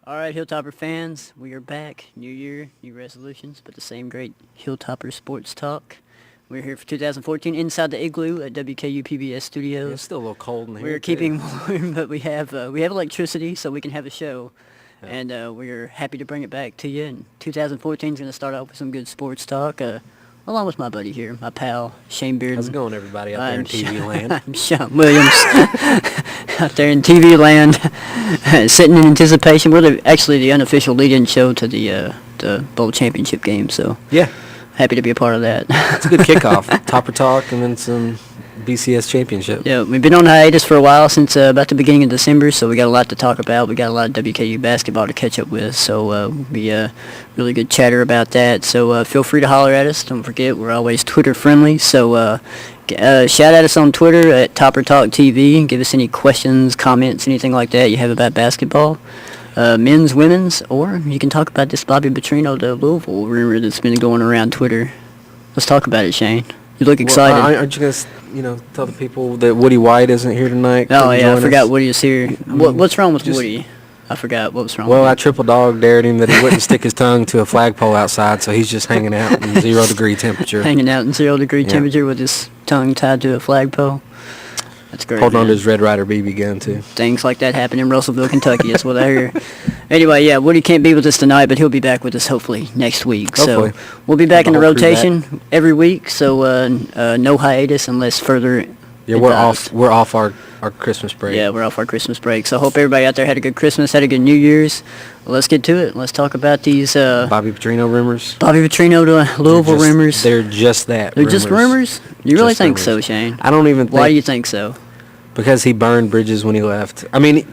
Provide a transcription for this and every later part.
All right, Hilltopper fans, we are back. New year, new resolutions, but the same great Hilltopper sports talk. We're here for 2014 inside the igloo at WKU PBS Studios. Yeah, it's still a little cold in here. We're keeping warm, but we have electricity, so we can have a show. Yeah. And we're happy to bring it back to you. And 2014 is going to start off with some good sports talk, along with my buddy here, my pal, Shane Bearden. How's it going, everybody, out there in TV land? I'm Sean Williams, out there in TV land, sitting in anticipation. We're actually the unofficial lead-in show to the Bowl Championship game, so yeah, happy to be a part of that. It's a good kickoff. TopperTalk and then some BCS Championship. Yeah, we've been on hiatus for a while since about the beginning of December, so we got a lot to talk about. We got a lot of WKU basketball to catch up with, so we'll be really good chatter about that. So feel free to holler at us. Don't forget, we're always Twitter friendly, so shout at us on Twitter at TopperTalk TV. Give us any questions, comments, anything like that you have about basketball. Men's, women's, or you can talk about this Bobby Petrino to Louisville rumor that's been going around Twitter. Let's talk about it, Shane. You look excited. Well, aren't you going to, tell the people that Woody White isn't here tonight? Oh, yeah, I forgot Woody is here. What's wrong with Woody? I forgot what was wrong with him. Well, I triple dog dared him that he wouldn't stick his tongue to a flagpole outside, so he's just hanging out in 0 degree temperature. Hanging out in 0 degree temperature with his tongue tied to a flagpole. That's great. Holding on to his Red Ryder BB gun, too. Things like that happen in Russellville, Kentucky. That's what I hear. Anyway, yeah, Woody can't be with us tonight, but he'll be back with us hopefully next week. Hopefully. So we'll be back in the rotation every week, so no hiatus unless further. Yeah, we're off our Christmas break. Yeah, we're off our Christmas break. So hope everybody out there had a good Christmas, had a good New Year's. Well, let's get to it. Let's talk about these Bobby Petrino rumors. Bobby Petrino to Louisville rumors. They're just that. They're just rumors? You really think so, Shane? I don't even think. Why do you think so? Because he burned bridges when he left. I mean,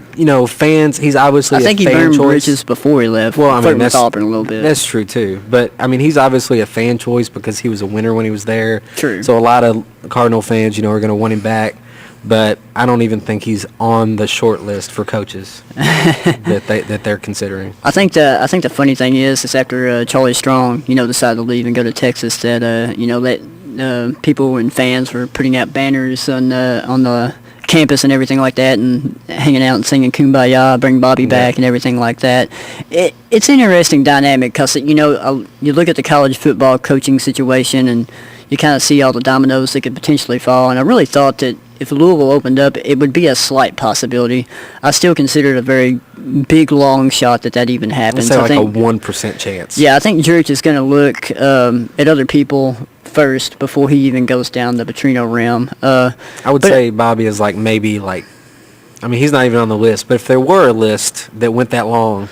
fans, he's obviously a fan choice. I think he burned bridges before he left. Well, I mean, that's Auburn a little bit. That's true, too. But, I mean, he's obviously a fan choice because he was a winner when he was there. True. So a lot of Cardinal fans, are going to want him back. But I don't even think he's on the short list for coaches that they're considering. I think the funny thing is after Charlie Strong, decided to leave and go to Texas, that that people and fans were putting out banners on the campus and everything like that, and hanging out and singing "Kumbaya," bring Bobby back, and everything like that. It's an interesting dynamic because you look at the college football coaching situation and you kind of see all the dominoes that could potentially fall. And I really thought that if Louisville opened up, it would be a slight possibility. I still consider it a very big, long shot that even happens. I'd say like a 1% chance. Yeah, I think Jurich is going to look at other people first before he even goes down the Petrino realm. I would say Bobby is maybe he's not even on the list, but if there were a list that went that long,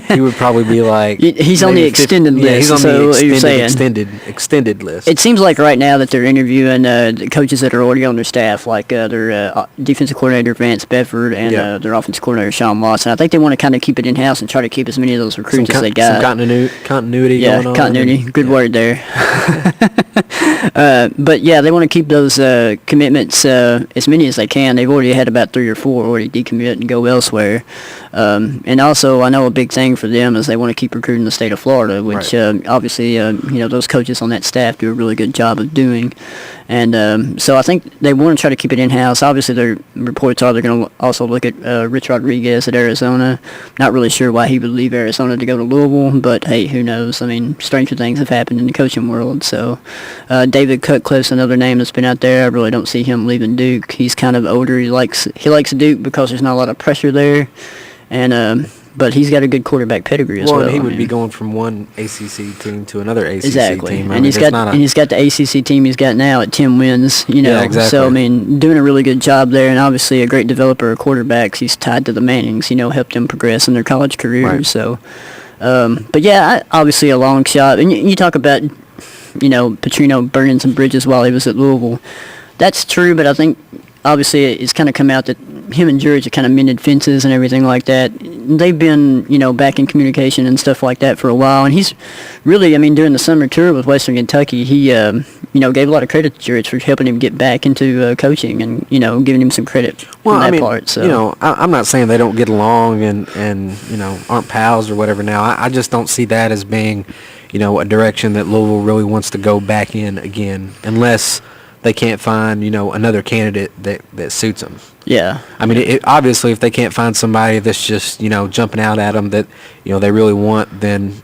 he would probably be he's on the extended list. Yeah, he's on the extended list. It seems like right now that they're interviewing the coaches that are already on their staff, like their defensive coordinator Vance Bedford and their offensive coordinator Sean Watson. I think they want to kind of keep it in house and try to keep as many of those recruits as they got. Some continuity going on. Yeah, continuity. Good word there. But yeah, they want to keep those commitments as many as they can. They've already had about 3 or 4 already decommit and go elsewhere. And also, I know a big thing for them is they want to keep recruiting the state of Florida, which obviously, those coaches on that staff do a really good job of doing. And so I think they want to try to keep it in-house. Obviously, their reports are they're going to also look at Rich Rodriguez at Arizona. Not really sure why he would leave Arizona to go to Louisville, but hey, who knows? I mean, stranger things have happened in the coaching world. So David Cutcliffe's another name that's been out there. I really don't see him leaving Duke. He's kind of older. He likes Duke because there's not a lot of pressure there. And but he's got a good quarterback pedigree as well. Well, and he would be going from one ACC team to another ACC team. And he's got the ACC team he's got now at 10 wins. Yeah, exactly. So I mean, doing a really good job there, and obviously a great developer of quarterbacks. He's tied to the Mannings. Helped them progress in their college careers. Right. So, but yeah, obviously a long shot. And you talk about Petrino burning some bridges while he was at Louisville. That's true, but I think obviously it's kind of come out that him and Jurich have kind of mended fences and everything like that. They've been, back in communication and stuff like that for a while. And he's really, during the summer tour with Western Kentucky, he, gave a lot of credit to Jurich for helping him get back into coaching and, giving him some credit for that part. So. I'm not saying they don't get along and aren't pals or whatever now. I just don't see that as being, a direction that Louisville really wants to go back in again, unless they can't find, another candidate that suits them. Yeah. I mean, obviously, if they can't find somebody that's just, jumping out at them that, they really want, then,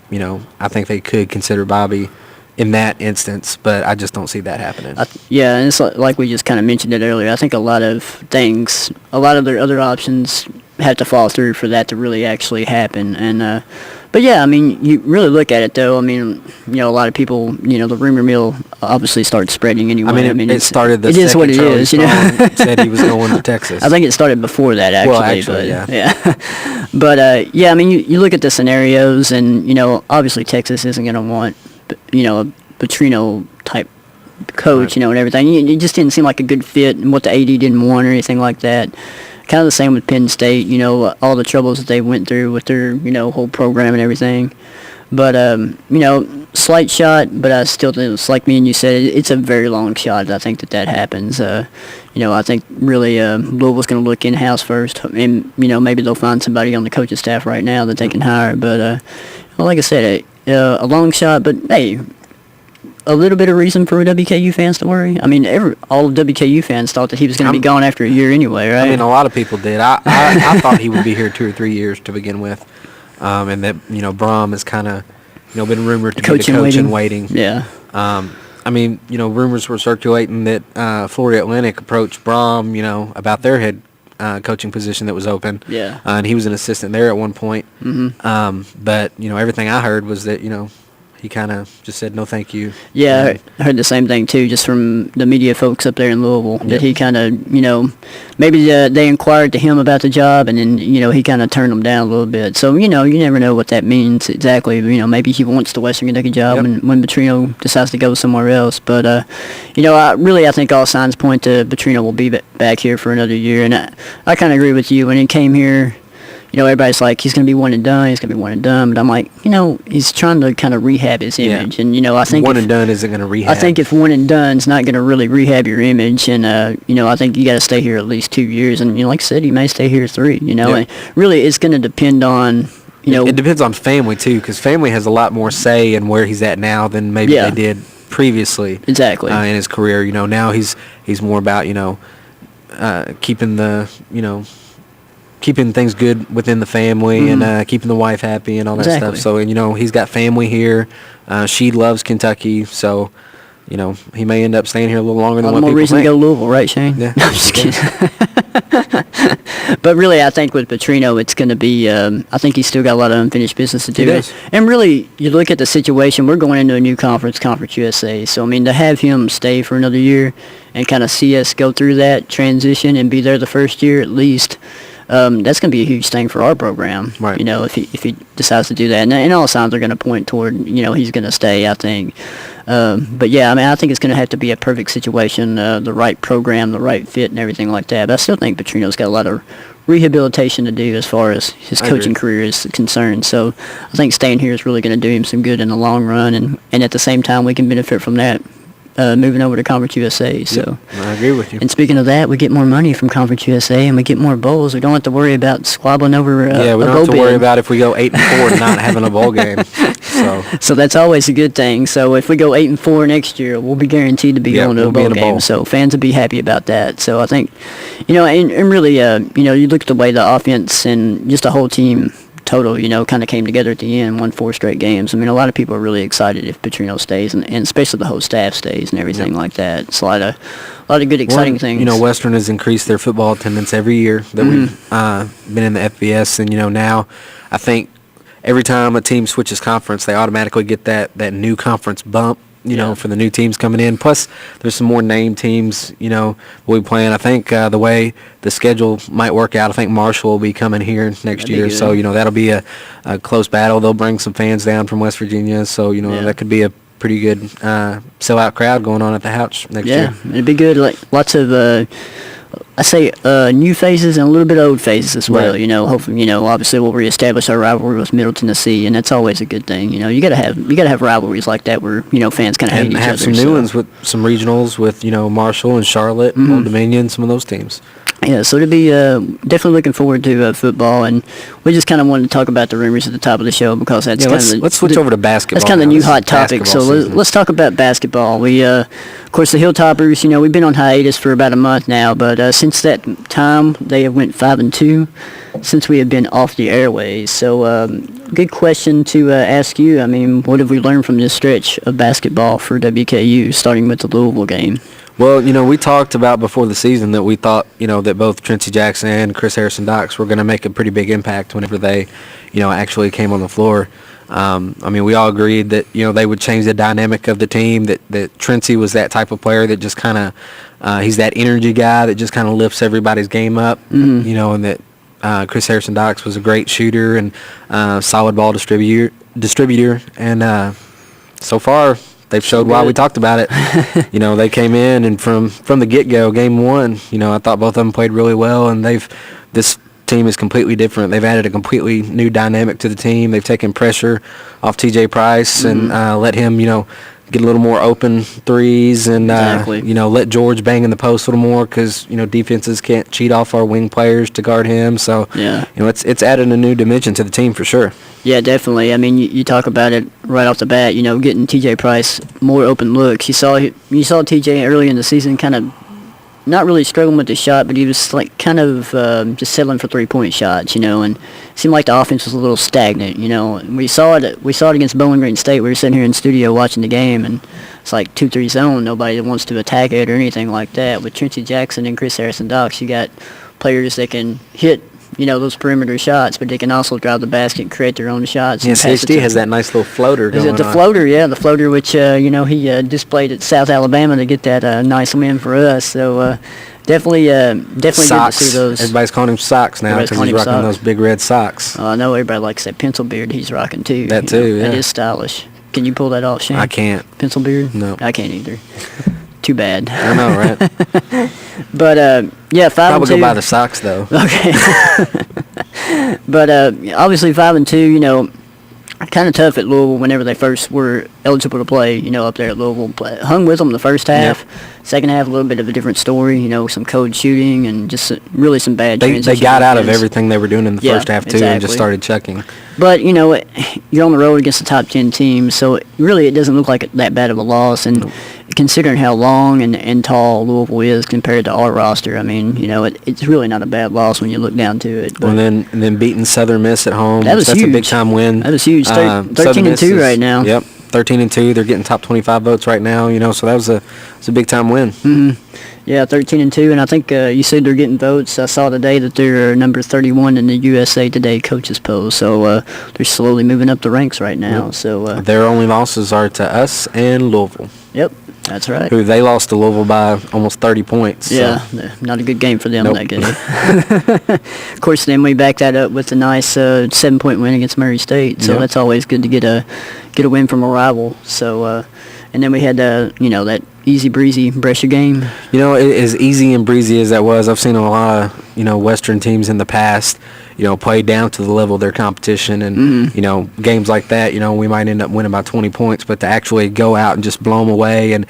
I think they could consider Bobby in that instance, but I just don't see that happening. Yeah, and it's like we just kind of mentioned it earlier. I think a lot of their other options have to fall through for that to really actually happen. And but yeah, I mean, you really look at it though. I mean, a lot of people, the rumor mill obviously started spreading anyway. I mean, it started the it is what it Charlie is. Strong said he was going to Texas. I think it started before that actually. Well, actually, but, yeah. But yeah, I mean, you look at the scenarios, and obviously Texas isn't going to want, a Petrino type coach, Right. And everything. It just didn't seem like a good fit, and what the AD didn't want or anything like that. Kind of the same with Penn State, all the troubles that they went through with their, whole program and everything. But, slight shot, but I still think it's like me and you said, it's a very long shot. I think that happens. I think really Louisville's going to look in-house first, and, maybe they'll find somebody on the coaching staff right now that they can hire. But, like I said, a long shot, but, hey, a little bit of reason for WKU fans to worry. I mean, all of WKU fans thought that he was going to be gone after a year anyway, right? I mean, a lot of people did. I thought he would be here 2 or 3 years to begin with, and that Brom has kind of been rumored to be the coach in waiting. Yeah. I mean, rumors were circulating that Florida Atlantic approached Brom, about their head coaching position that was open. Yeah. And he was an assistant there at one point. Mm-hmm. But everything I heard was that he kind of just said no thank you. Yeah, I heard the same thing too, just from the media folks up there in Louisville, that he kind of, maybe they inquired to him about the job, and then, he kind of turned them down a little bit. So, you never know what that means exactly. Maybe he wants the Western Kentucky job when Petrino decides to go somewhere else. But, I think all signs point to Petrino will be back here for another year. And I kind of agree with you. When he came here, everybody's like, he's going to be one and done, But I'm like, he's trying to kind of rehab his image. Yeah. And, I think one and done isn't going to rehab. I think if one and done's not going to really rehab your image, and, I think you got to stay here at least 2 years. And, like I said, he may stay here 3, And really it's going to depend on, It depends on family, too, because family has a lot more say in where he's at now than maybe they did previously. Exactly. In his career. Now he's more about, keeping keeping things good within the family and keeping the wife happy and all that stuff. So, he's got family here. She loves Kentucky, so, he may end up staying here a little longer than what people think. More reason to go to Louisville, right, Shane? Yeah. No, I'm just kidding. But really, I think with Petrino, it's going to be, I think he's still got a lot of unfinished business to do. He does. And really, you look at the situation, we're going into a new conference, Conference USA. So, I mean, to have him stay for another year and kind of see us go through that transition and be there the first year at least, that's going to be a huge thing for our program, right. If he decides to do that. And all signs are going to point toward, he's going to stay, I think. But, yeah, I mean, I think it's going to have to be a perfect situation, the right program, the right fit, and everything like that. But I still think Petrino's got a lot of rehabilitation to do as far as his coaching career is concerned. So I think staying here is really going to do him some good in the long run. And at the same time, we can benefit from that. Moving over to Conference USA. So I agree with you. And speaking of that, we get more money from Conference USA, and we get more bowls. We don't have to worry about squabbling over we don't have to worry about if we go 8-4 and not having a bowl game. So that's always a good thing. So if we go 8-4 next year, we'll be guaranteed to be going to a bowl game. So fans will be happy about that. So I think, and really, you look at the way the offense and just the whole team total, kind of came together at the end, won 4 straight games. I mean, a lot of people are really excited if Petrino stays, and especially the whole staff stays and everything like that. It's a lot of good, exciting things. Western has increased their football attendance every year that we've been in the FBS, and now I think every time a team switches conference, they automatically get that new conference bump. For the new teams coming in. Plus, there's some more named teams, we'll be playing. I think the way the schedule might work out, I think Marshall will be coming here next year. So, that'll be a close battle. They'll bring some fans down from West Virginia. So, that could be a pretty good sellout crowd going on at the Houch next year. Yeah, it'd be good. Like lots of I say new faces and a little bit of old faces as well. Right. Hopefully, obviously we'll reestablish our rivalry with Middle Tennessee, and that's always a good thing. You gotta have rivalries like that where fans kind of hate each other. And have some new ones with some regionals with Marshall and Charlotte, Old Dominion, some of those teams. Yeah, so to be definitely looking forward to football, and we just kind of wanted to talk about the rumors at the top of the show because that's kind of let's switch over to basketball. That's kind of the now. new This is hot topic. So basketball let's talk about basketball. We, of course, the Hilltoppers. We've been on hiatus for about a month now, but since that time they have went 5-2 since we have been off the airways. So good question to ask you. I mean, what have we learned from this stretch of basketball for WKU, starting with the Louisville game? Well, we talked about before the season that we thought, that both Trincy Jackson and Chris Harrison Docks were going to make a pretty big impact whenever they, actually came on the floor. I mean, we all agreed that, they would change the dynamic of the team, that Trincy was that type of player that just kind of, he's that energy guy that just kind of lifts everybody's game up, and that Chris Harrison Docks was a great shooter and solid ball distributor, and so far, they've showed why we talked about it. They came in, and from the get-go, game one, I thought both of them played really well, and this team is completely different. They've added a completely new dynamic to the team. They've taken pressure off T.J. Price and let him, get a little more open threes and, let George bang in the post a little more because, defenses can't cheat off our wing players to guard him. So, it's added a new dimension to the team for sure. Yeah, definitely. I mean, you talk about it right off the bat, getting T.J. Price more open looks. You saw T.J. early in the season kind of not really struggling with the shot, but he was like kind of just settling for three-point shots, and it seemed like the offense was a little stagnant, We saw it against Bowling Green State. We were sitting here in the studio watching the game, and it's like 2-3 zone. Nobody wants to attack it or anything like that. With Trincy Jackson and Chris Harrison Docks, you got players that can hit those perimeter shots, but they can also drive the basket and create their own shots. Yeah, CHD has that nice little floater going on. Is it the floater? Yeah, the floater, which, he displayed at South Alabama to get that nice win for us. So, definitely good to see those. Everybody's calling him Socks now because he's rocking those big red socks. I know everybody likes that pencil beard he's rocking, too. That, too, yeah. That is stylish. Can you pull that off, Shane? I can't. Pencil beard? No. I can't either. Too bad. I know, right? But, 5-2. Probably go buy the socks, though. Okay. But, obviously 5-2, kind of tough at Louisville whenever they first were eligible to play, up there at Louisville. Hung with them the first half. Yep. Second half, a little bit of a different story, some code shooting and just really some bad transition. They got out of everything they were doing in the first half, too, exactly. And just started chucking. But, you're on the road against the top 10 teams, so really it doesn't look like that bad of a loss. And considering how long and tall Louisville is compared to our roster, I mean, it's really not a bad loss when you look down to it. But and then beating Southern Miss at home. That's huge. A big-time win. That was huge. 13-2 right now. Yep, 13-2. They're getting top 25 votes right now, so that was a big-time win. Mm-hmm. Yeah, 13-2, and I think you said they're getting votes. I saw today that they're number 31 in the USA Today coaches poll, so they're slowly moving up the ranks right now. Yep. So their only losses are to us and Louisville. Yep, that's right. Who they lost to Louisville by almost 30 points. Yeah, so. Not a good game for them Nope. that game. Of course, then we back that up with a nice 7-point win against Murray State, so that's always good to get a win from a rival. So. And then we had that easy breezy Brescia game. As easy and breezy as that was, I've seen a lot of Western teams in the past, play down to the level of their competition, and games like that, we might end up winning by 20 points, but to actually go out and just blow them away, and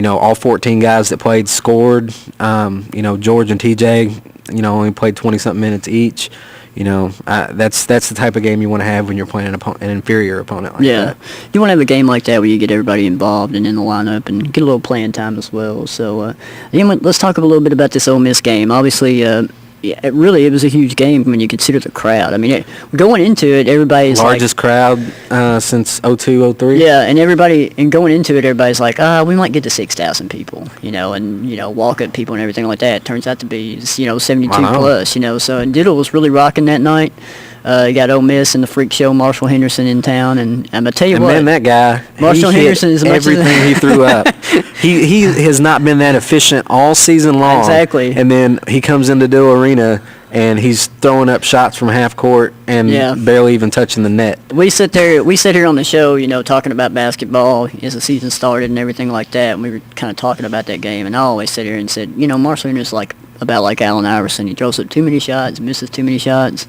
all 14 guys that played scored. George and TJ, only played 20-something minutes each. That's the type of game you want to have when you're playing an inferior opponent like that. You want to have a game like that where you get everybody involved and in the lineup and get a little playing time as well. So, let's talk a little bit about this Ole Miss game. Obviously, it was a huge game when you consider the crowd. I mean, going into it, everybody's largest crowd since 02-03. Yeah, and going into it, everybody's like, we might get to 6,000 people, and walk-up people and everything like that. Turns out to be 72 plus, So and Diddle was really rocking that night. You got Ole Miss and the freak show, Marshall Henderson in town, and I'm gonna tell you what, man, that guy, Marshall Henderson is everything he threw up. He has not been that efficient all season long. Exactly. And then he comes into Diddle Arena and he's throwing up shots from half court and barely even touching the net. We sit here on the show, talking about basketball as the season started and everything like that, and we were kind of talking about that game, and I always sit here and said, Marshall Henderson's like about like Allen Iverson. He throws up too many shots, misses too many shots.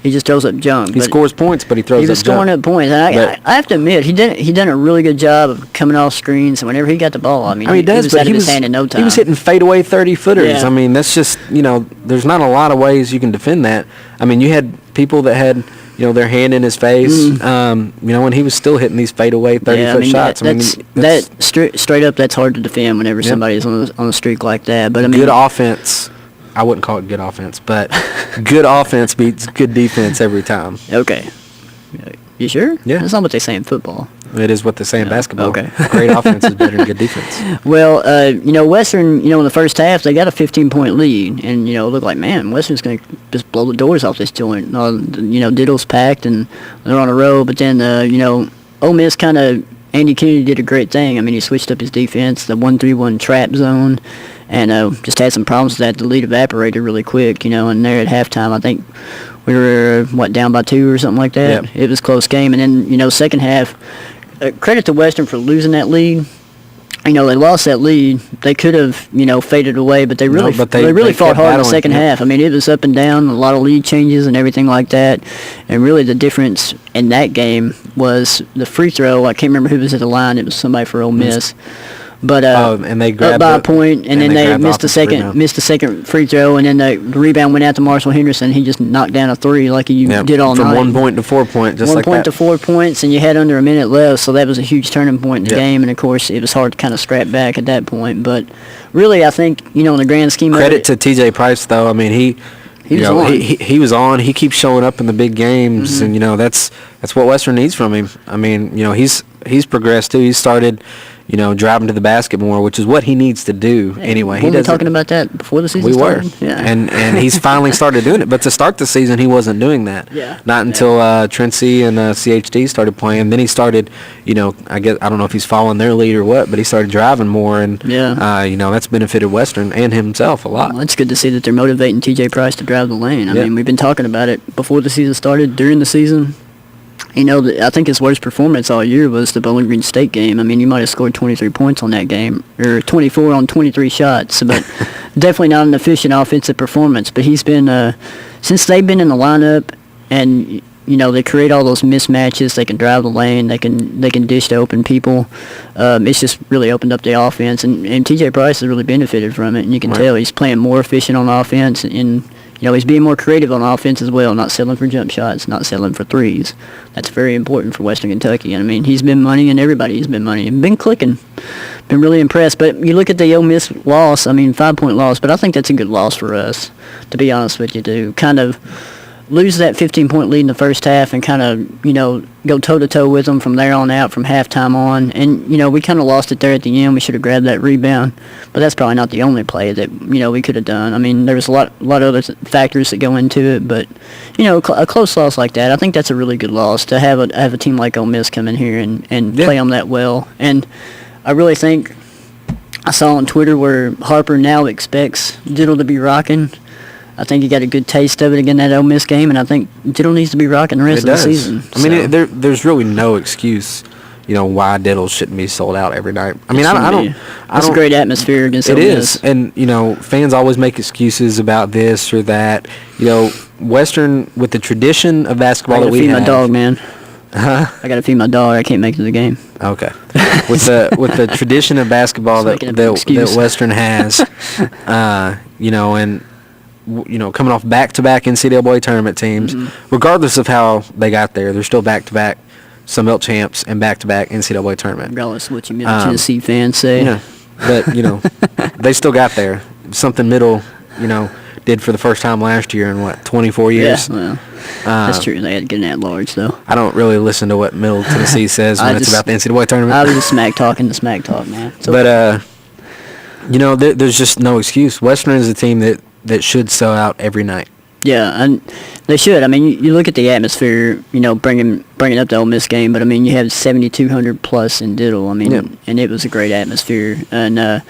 He just throws up junk. He scores points, but he throws up junk. He was scoring up points. And I have to admit, he done a really good job of coming off screens. And whenever he got the ball, I mean he does, was out of his hand in no time. He was hitting fadeaway 30-footers. Yeah. I mean, that's just, there's not a lot of ways you can defend that. I mean, you had people that had, their hand in his face, and he was still hitting these fadeaway 30-foot shots. Straight up, that's hard to defend whenever somebody's on a streak like that. But I mean, good offense. I wouldn't call it good offense, but good offense beats good defense every time. Okay. You sure? Yeah. That's not what they say in football. It is what they say in basketball. Okay. Great offense is better than good defense. Well, Western, in the first half, they got a 15-point lead. And, it looked like, man, Western's going to just blow the doors off this joint. Diddle's packed and they're on a roll. But then, Ole Miss Andy Kennedy did a great thing. I mean, he switched up his defense, the 1-3-1 trap zone, and just had some problems with that. The lead evaporated really quick, and there at halftime, I think we were, down by 2 or something like that? Yep. It was a close game. And then, second half, credit to Western for losing that lead. They lost that lead. They could have, faded away, but they really fought hard in the second half. I mean, it was up and down, a lot of lead changes and everything like that. And really the difference in that game was the free throw. I can't remember who was at the line. It was somebody for Ole Miss. But and they grabbed up by a point, and then they missed the second free throw, and then the rebound went out to Marshall Henderson. He just knocked down a three like he did all night. From 1 point to 4 point, just like that. 1 point to 4 points, and you had under a minute left, so that was a huge turning point in the game. And of course, it was hard to kind of scrap back at that point. But really, I think in the grand scheme of it, credit to T.J. Price though. I mean, he was on. He keeps showing up in the big games, and that's what Western needs from him. I mean, he's progressed too. He started, driving to the basket more, which is what he needs to do anyway. Weren't we talking about that before the season started? We were. Yeah. And he's finally started doing it. But to start the season, he wasn't doing that. Yeah. Not until Trincy and CHD started playing. Then he started, I don't know if he's following their lead or what, but he started driving more. And, that's benefited Western and himself a lot. Well, it's good to see that they're motivating T.J. Price to drive the lane. I mean, we've been talking about it before the season started, during the season. I think his worst performance all year was the Bowling Green State game. I mean, you might have scored 23 points on that game, or 24 on 23 shots, but definitely not an efficient offensive performance. But he's been, since they've been in the lineup, and they create all those mismatches. They can drive the lane. They can dish to open people. It's just really opened up the offense, and T.J. Price has really benefited from it. And you can tell he's playing more efficient on offense, and he's being more creative on offense as well, not settling for jump shots, not settling for threes. That's very important for Western Kentucky. And I mean, he's been money, and everybody's been money, and been clicking. Been really impressed. But you look at the Ole Miss loss, 5-point loss, but I think that's a good loss for us, to be honest with you, to kind of lose that 15-point lead in the first half and kind of, go toe-to-toe with them from there on out, from halftime on. And, we kind of lost it there at the end. We should have grabbed that rebound. But that's probably not the only play that, we could have done. I mean, there was a lot of other factors that go into it. But, a close loss like that, I think that's a really good loss, to have a team like Ole Miss come in here and play them that well. And I really think I saw on Twitter where Harper now expects Diddle to be rocking. I think he got a good taste of it again, that Ole Miss game, and I think Diddle needs to be rocking the rest of the season. I mean, there's really no excuse, why Diddle shouldn't be sold out every night. I mean, I don't. It's a great atmosphere against Ole Miss. It is, and fans always make excuses about this or that. Western, with the tradition of basketball that we have. I gotta feed my dog, man. I gotta feed my dog. I can't make it to the game. Okay. With the tradition of basketball that Western has, and coming off back-to-back NCAA tournament teams, regardless of how they got there, they're still back-to-back Sun Belt champs and back-to-back NCAA tournament. Regardless of what you Tennessee fans say. But, they still got there. Something Middle, did for the first time last year in, 24 years? Yeah, well, that's true. They had to get an at-large, though. I don't really listen to what Middle Tennessee says when it's about the NCAA tournament. I was just talking the smack talk, man. But, there's just no excuse. Western is a team that should sell out every night. Yeah, and they should. I mean, you look at the atmosphere, bringing up the Ole Miss game, but, I mean, you have 7,200 plus in Diddle. I mean, and it was a great atmosphere. And,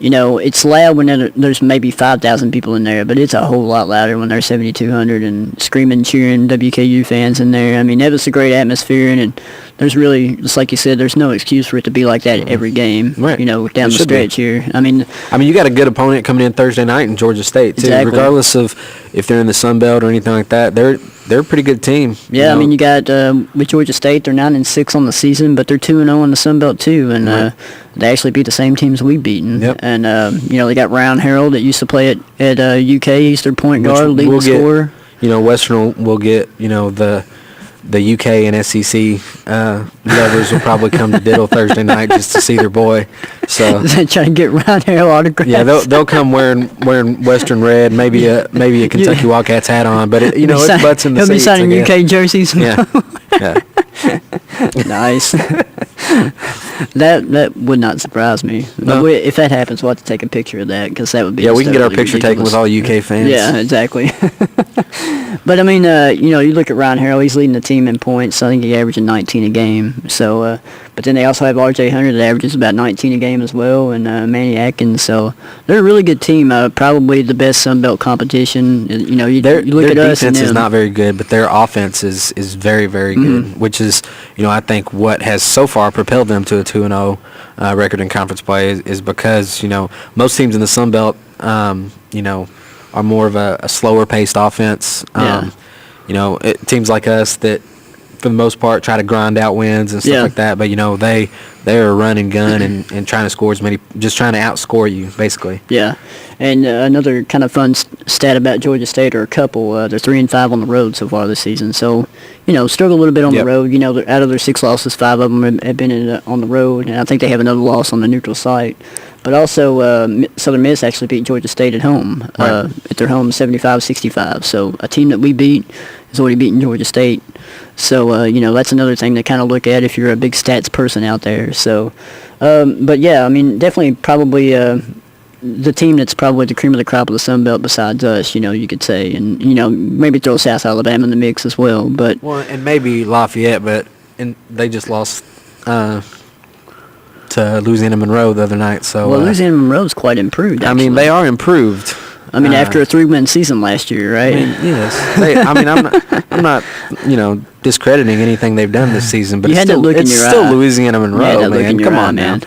it's loud when there's maybe 5,000 people in there, but it's a whole lot louder when there's 7,200 and screaming, cheering WKU fans in there. I mean, that was a great atmosphere, and there's really, just like you said, there's no excuse for it to be like that every game, right. Down the stretch here. I mean, you got a good opponent coming in Thursday night in Georgia State, too. Exactly. Regardless of if they're in the Sun Belt or anything like that, they're a pretty good team. Yeah, I mean, you got with Georgia State, they're 9-6 on the season, but they're 2-0 in the Sun Belt too, and they actually beat the same teams we've beaten. Yep. And they got Ryan Harrell that used to play at UK. He's their point guard, leading scorer. Western will get the UK and SEC lovers will probably come to Diddle Thursday night just to see their boy. So trying to get Ryan Harrell autographed. Yeah, they'll come wearing Western red, maybe a Kentucky Wildcats hat on, but it's butts in the seats. He'll be signing UK jerseys. Yeah. Yeah. Nice. That would not surprise me. No. But if that happens, we'll have to take a picture of that, because that would be we can get our totally picture taken with all UK fans. Yeah, exactly. But I mean, you look at Ryan Harrell. He's leading the team in points. I think he averaging 19 a game. So, but then they also have R.J. Hunter that averages about 19 a game as well, and Manny Atkins. So they're a really good team. Probably the best Sun Belt competition. You look at us. Their defense is not very good, but their offense is very, very good, which is, I think what has so far propelled them to a 2-0 record in conference play is because, most teams in the Sun Belt, are more of a slower paced offense. Teams like us that, for the most part, try to grind out wins and stuff like that. But they're a run and gun and trying to score just trying to outscore you, basically. Yeah, and another kind of fun stat about Georgia State, or a couple. They're 3-5 on the road so far this season. So struggle a little bit on the road. Out of their 6 losses, 5 of them have been on the road, and I think they have another loss on the neutral site. But also, Southern Miss actually beat Georgia State at home, at their home 75-65. So a team that we beat has already beaten Georgia State. So, that's another thing to kind of look at if you're a big stats person out there. So, but yeah, I mean, definitely probably the team that's probably the cream of the crop of the Sun Belt besides us, you could say. And, maybe throw South Alabama in the mix as well. But and maybe Lafayette, and they just lost to Louisiana Monroe the other night. So Louisiana Monroe's quite improved, actually. I mean, they are improved. I mean, after a 3-win season last year, right? Yes. I'm not, discrediting anything they've done this season, but it's still Louisiana Monroe, man. Come on, man.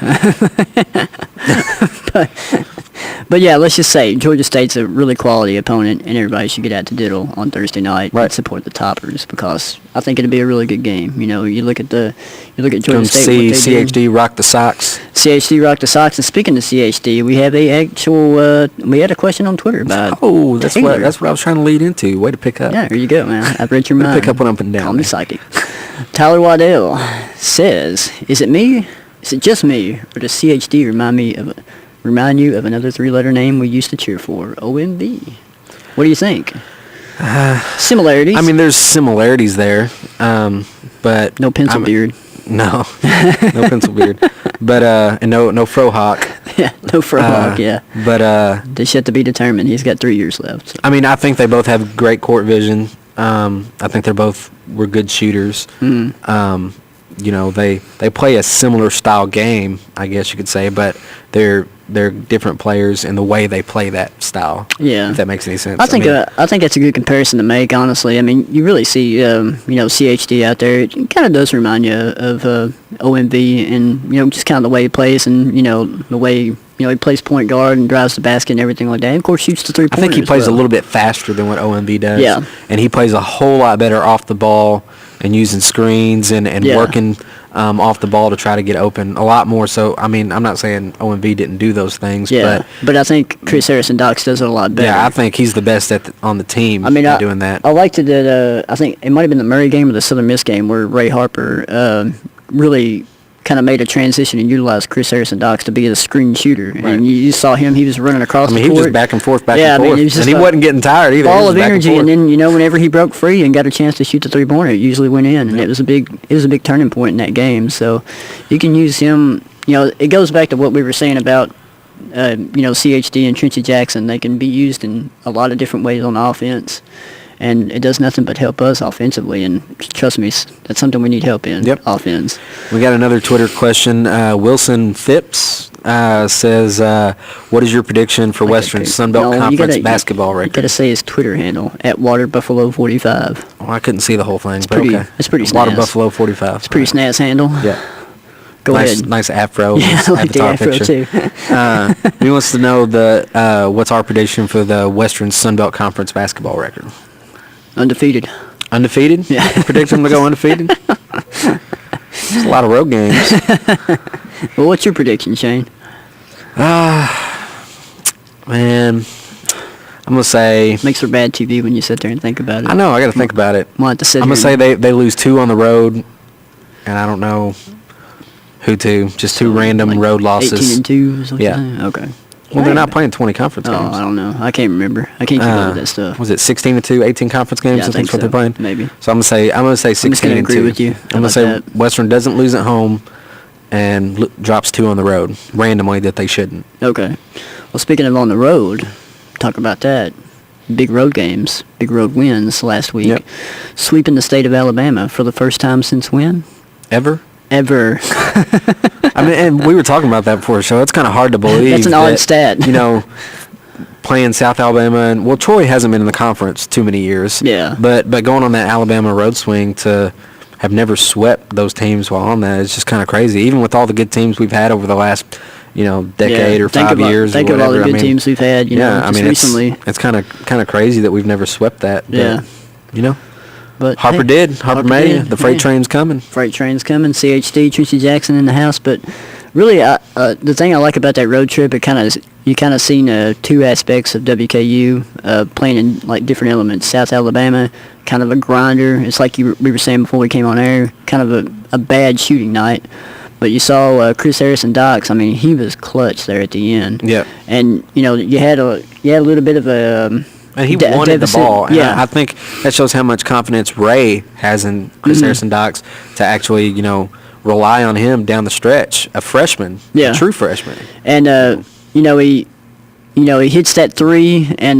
But yeah, let's just say Georgia State's a really quality opponent, and everybody should get out to Diddle on Thursday night and support the Toppers, because I think it'll be a really good game. You look at Georgia State. See CHD rock the Sox. CHD rock the Sox. And speaking of CHD, we have we had a question on Twitter about. Oh, that's what I was trying to lead into. Way to pick up. Yeah, there you go, man. I've read your mind. Pick up what I'm putting down. Call me psychic. Tyler Waddell says, "Is it me? Is it just me, or does CHD remind you of another 3-letter name we used to cheer for, OMB? What do you think?" Similarities? I mean, there's similarities there, but no pencil beard. No, no pencil beard, but and no Frohawk. Yeah, no Frohawk. Yeah, but this yet to be determined. He's got 3 years left. So. I mean, I think they both have great court vision. I think were good shooters. They play a similar style game, I guess you could say, but they're different players in the way they play that style. Yeah, if that makes any sense. I think that's a good comparison to make. Honestly, I mean, you really see CHD out there. It kind of does remind you of OMV, and just kind of the way he plays, and the way he plays point guard and drives the basket and everything like that. And of course, shoots the 3-pointer. I think he plays a little bit faster than what OMV does. Yeah, and he plays a whole lot better off the ball and using screens and working off the ball to try to get open a lot more. So, I mean, I'm not saying OMV didn't do those things. Yeah, but I think Chris Harrison-Dox does it a lot better. Yeah, I think he's the best on the team doing that. I liked it that I think it might have been the Murray game or the Southern Miss game where Ray Harper really kind of made a transition and utilized Chris Harrison-Dox to be the screen shooter. Right. And you saw him; he was running across the court. He was just back and forth, and he wasn't getting tired either. Ball of energy, and then whenever he broke free and got a chance to shoot the 3-pointer, it usually went in, and it was a big turning point in that game. So you can use him. It goes back to what we were saying about CHD and Trenchy Jackson. They can be used in a lot of different ways on offense. and it does nothing but help us offensively. And trust me, that's something we need help in. Yep. Offense. We got another Twitter question. Wilson Phipps says, "What is your prediction for Western Sunbelt Conference basketball record?" You gotta say his Twitter handle at WaterBuffalo45. Well, I couldn't see the whole thing, but okay. It's pretty Water snazz. Buffalo 45. It's a pretty snazz handle. Yeah. Go ahead. Nice afro. Yeah, I like the afro picture. too. He wants to know what's our prediction for the Western Sunbelt Conference basketball record? Undefeated. Undefeated? Yeah. Predict them to go undefeated? It's a lot of road games. Well, what's your prediction, Shane? Man, I'm going to say... Makes for bad TV when you sit there and think about it. I know, I got to think about it. We'll have to sit I'm going to here say they lose 2 on the road, and I don't know who to. Just 2 random road losses. 18-2 or something? Yeah. Okay. Well, they're not playing 20 conference games. Oh, I don't know. I can't remember. I can't keep up with that stuff. Was it 16-2, 18 conference games? Yeah, I think what they're so. playing. Maybe. So I'm gonna say 16-2. I'm just gonna agree with you. I'm gonna say Western doesn't lose at home, and drops 2 on the road randomly that they shouldn't. Okay. Well, speaking of on the road, talk about that. Big road games, big road wins last week. Yep. Sweeping the state of Alabama for the first time since when? Ever? I mean, and we were talking about that before, so it's kind of hard to believe. That's an odd stat. You know, playing South Alabama, and well, Troy hasn't been in the conference too many years. Yeah. But going on that Alabama road swing to have never swept those teams while on that, it's just kind of crazy. Even with all the good teams we've had over the last, decade or 5 years. Think of all the good teams we've had. Recently. It's kind of crazy that we've never swept that. Yeah. But Harper did. Harper made it. The freight train's coming. Freight train's coming. CHD, Tracy Jackson in the house. But really, the thing I like about that road trip, you kind of seen 2 aspects of WKU playing in like different elements. South Alabama, kind of a grinder. It's like we were saying before we came on air, kind of a bad shooting night. But you saw Chris Harrison Docks. I mean, he was clutch there at the end. Yeah. And you had a little bit of a. And he wanted the ball. And yeah. I think that shows how much confidence Ray has in Chris Harrison Docks to actually, rely on him down the stretch. A freshman. Yeah. A true freshman. And, he hits that 3 and,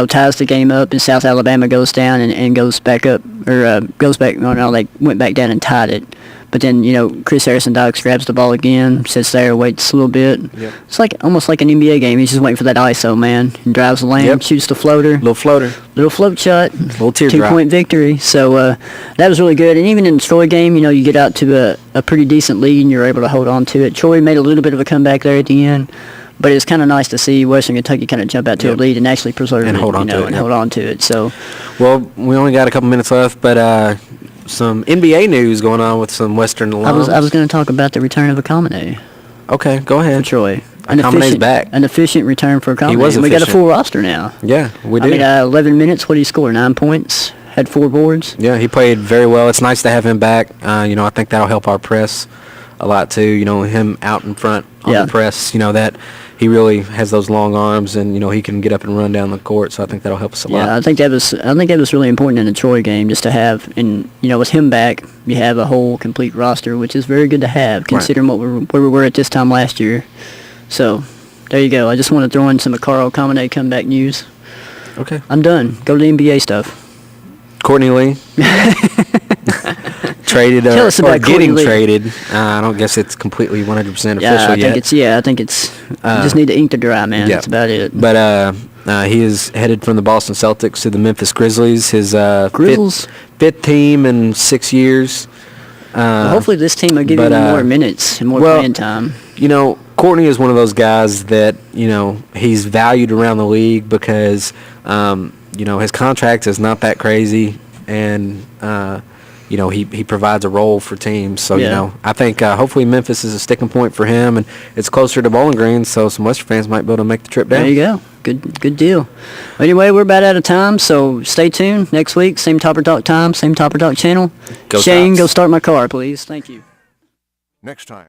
ties the game up, and South Alabama goes down and goes back up, or they went back down and tied it. But then, Chris Harrison Docks grabs the ball again, sits there, waits a little bit. Yep. It's almost like an NBA game. He's just waiting for that ISO, man. He drives the lane, shoots the floater. Little Float shot. Little teardrop. 2-point victory. So that was really good. And even in the Troy game, you get out to a pretty decent lead and you're able to hold on to it. Troy made a little bit of a comeback there at the end. But it's kind of nice to see Western Kentucky kind of jump out to a lead and actually preserve it, hold on to it. and hold on to it. So, well, we only got a couple minutes left, but some NBA news going on with some Western alums. I was going to talk about the return of Akamene. Okay, go ahead. For Troy. Akamene's back. An efficient return for Akamene. He was efficient. We got a full roster now. Yeah, we do. 11 minutes. What did he score? 9 points. Had 4 boards. Yeah, he played very well. It's nice to have him back. I think that'll help our press a lot too. Him out in front on the press. That he really has those long arms, and he can get up and run down the court. So I think that'll help us a lot. Yeah, I think that was really important in the Troy game, just to have, and with him back, you have a whole complete roster, which is very good to have, considering where we were at this time last year. So there you go. I just want to throw in some Carl Akamene comeback news. Okay, I'm done. Go to the NBA stuff. Courtney Lee. Traded Tell us about getting Lee. traded. I don't guess it's completely 100% official yet. I think it's you just need the ink to dry, man. Yeah. That's about it. But he is headed from the Boston Celtics to the Memphis Grizzlies. His fifth team in 6 years. Hopefully this team will give him more minutes and more playing time. Courtney is one of those guys that, he's valued around the league because, his contract is not that crazy, and he provides a role for teams. So, I think hopefully Memphis is a sticking point for him, and it's closer to Bowling Green, so some Western fans might be able to make the trip down. There you go. Good deal. Anyway, we're about out of time, so stay tuned. Next week, same TopperTalk time, same TopperTalk channel. Go Shane, Tops. go start my car, please. Thank you. Next time.